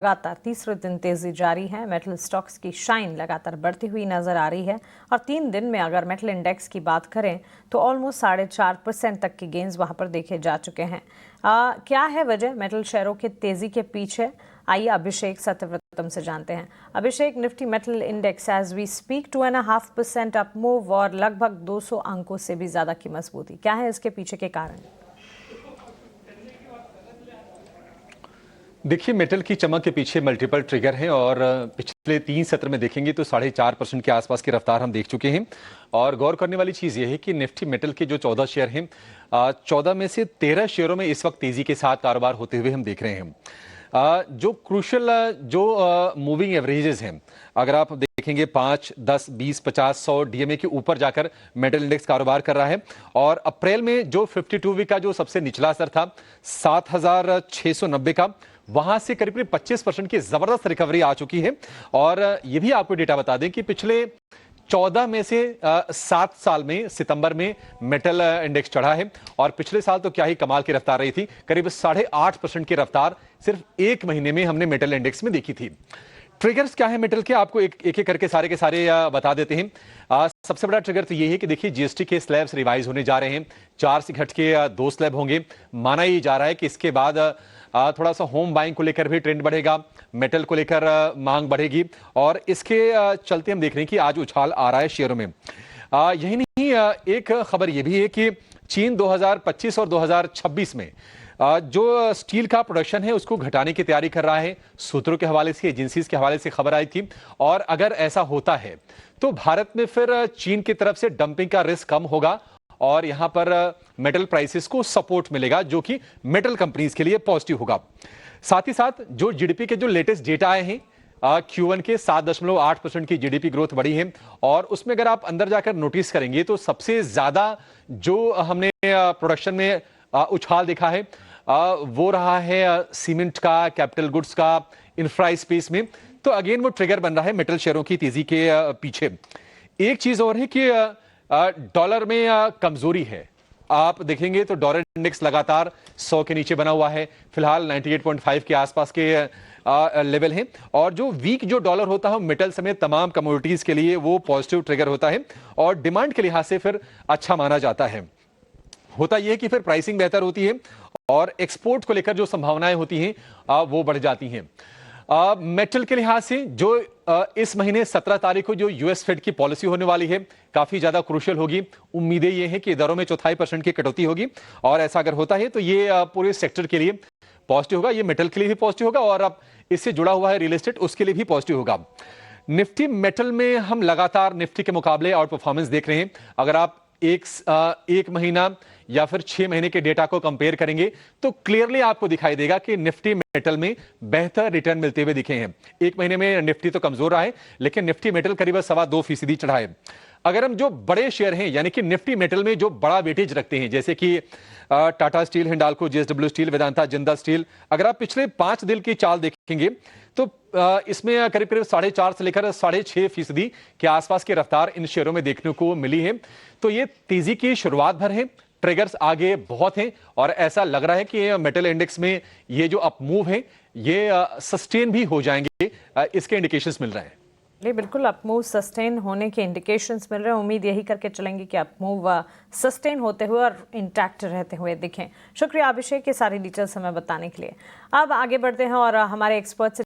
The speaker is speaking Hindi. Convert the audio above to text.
लगातार तीसरे दिन तेजी जारी है। मेटल स्टॉक्स की शाइन लगातार बढ़ती हुई नजर आ रही है और 3 दिन में अगर मेटल इंडेक्स की बात करें तो ऑलमोस्ट 4.5% तक के गेंस वहां पर देखे जा चुके हैं। क्या है वजह मेटल शेयरों के तेजी के पीछे? आइए अभिषेक सत्यव्रतम से जानते हैं। Abhishek, Nifty metal index as we speak 2.5% up move और लगभग 200 अंकों से भी ज्यादा की मजबूती, क्या है इसके पीछे के कारण? देखिए, मेटल की चमक के पीछे मल्टीपल ट्रिगर हैं और पिछले 3 सत्र में देखेंगे तो 4.5% के आसपास की रफ्तार हम देख चुके हैं। और गौर करने वाली चीज़ ये है कि निफ्टी मेटल के जो 14 शेयर हैं, 14 में से 13 शेयरों में इस वक्त तेजी के साथ कारोबार होते हुए हम देख रहे हैं। जो क्रूशल जो मूविंग एवरेजेस हैं, अगर आप देखेंगे 5, 10, 20, 50, 100 डीएमए के ऊपर जाकर मेटल इंडेक्स कारोबार कर रहा है। और अप्रैल में जो 52 वीक का जो सबसे निचला स्तर था 7,690 का, वहां से करीब 25% की जबरदस्त रिकवरी आ चुकी है। और ये भी आपको डेटा बता दें कि पिछले 14 में से 7 साल में सितंबर में मेटल इंडेक्स चढ़ा है और पिछले साल तो क्या ही कमाल की रफ्तार रही थी, करीब 8.5% की रफ्तार सिर्फ एक महीने में हमने मेटल इंडेक्स में देखी थी। ट्रिगर्स क्या है मेटल के, आपको एक एक करके सारे के सारे बता देते हैं। सबसे बड़ा ट्रिगर तो ये है कि देखिए, जीएसटी के स्लैब्स रिवाइज होने जा रहे हैं। 4 से घट के 2 स्लैब होंगे। माना ही जा रहा है कि इसके बाद थोड़ा सा होम बाइंग को लेकर भी ट्रेंड बढ़ेगा, मेटल को लेकर मांग बढ़ेगी और इसके चलते हम देख रहे हैं कि आज उछाल आ रहा है शेयरों में। यही नहीं, एक खबर यह भी है कि चीन 2025 और 2026 में जो स्टील का प्रोडक्शन है उसको घटाने की तैयारी कर रहा है। सूत्रों के हवाले से, एजेंसीज के हवाले से खबर आई थी। और अगर ऐसा होता है तो भारत में फिर चीन की तरफ से डंपिंग का रिस्क कम होगा और यहां पर मेटल प्राइसेस को सपोर्ट मिलेगा, जो कि मेटल कंपनीज के लिए पॉजिटिव होगा। साथ ही साथ जो जीडीपी के जो लेटेस्ट डेटा आए हैं, Q1 के 7.8% की जीडीपी ग्रोथ बढ़ी है। और उसमें अगर आप अंदर जाकर नोटिस करेंगे तो सबसे ज्यादा जो हमने प्रोडक्शन में उछाल देखा है वो रहा है सीमेंट का, कैपिटल गुड्स का, इंफ्रा स्पेस में। तो अगेन वो ट्रिगर बन रहा है मेटल शेयरों की तेजी के पीछे। एक चीज और है कि डॉलर में कमजोरी है। आप देखेंगे तो डॉलर इंडेक्स लगातार 100 के नीचे बना हुआ है। फिलहाल 98.5 के आसपास के लेवल हैं। और जो वीक जो डॉलर होता है मेटल समेत तमाम कमोडिटीज के लिए वो पॉजिटिव ट्रिगर होता है और डिमांड के लिहाज से फिर अच्छा माना जाता है। होता यह है कि फिर प्राइसिंग बेहतर होती है और एक्सपोर्ट को लेकर जो संभावनाएं होती हैं वो बढ़ जाती हैं। मेटल के लिहाज से जो इस महीने 17 तारीख को जो यूएस फेड की पॉलिसी होने वाली है, काफी ज्यादा क्रूशियल होगी। उम्मीदें ये हैं कि दरों में 0.25% की कटौती होगी और ऐसा अगर होता है तो ये पूरे सेक्टर के लिए पॉजिटिव होगा। ये मेटल के लिए भी पॉजिटिव होगा और अब इससे जुड़ा हुआ है रियल एस्टेट, उसके लिए भी पॉजिटिव होगा। निफ्टी मेटल में हम लगातार निफ्टी के मुकाबले आउट परफॉर्मेंस देख रहे हैं। अगर आप एक महीना या फिर 6 महीने के डेटा को कंपेयर करेंगे तो क्लियरली आपको दिखाई देगा कि निफ्टी मेटल में बेहतर रिटर्न मिलते हुए दिखे हैं। एक महीने में निफ्टी तो कमजोर रहा है लेकिन निफ्टी मेटल करीब 2.25% चढ़ा है। अगर हम जो बड़े शेयर हैं यानी कि निफ्टी मेटल में जो बड़ा वेटेज रखते हैं, जैसे कि Tata steel, Hindalco, JSW steel, Vedanta, जिंदा स्टील, अगर आप पिछले 5 दिन की चाल देखेंगे तो इसमें करीब 4.5 से लेकर 6.5% के आसपास की रफ्तार इन शेयरों में देखने को मिली है। तो ये तेजी की शुरुआत भर है। ट्रिगर्स आगे बहुत हैं और ऐसा लग रहा है कि मेटल इंडेक्स में ये जो अप मूव है ये सस्टेन भी हो जाएंगे, इसके इंडिकेशंस मिल रहे हैं। जी बिल्कुल, अप मूव सस्टेन होने के इंडिकेशंस मिल रहे हैं। उम्मीद यही करके चलेंगे कि अप मूव सस्टेन होते हुए और इंटैक्ट रहते हुए दिखें। शुक्रिया अभिषेक, के सारी डिटेल्स हमें बताने के लिए। अब आगे बढ़ते हैं और हमारे एक्सपर्ट से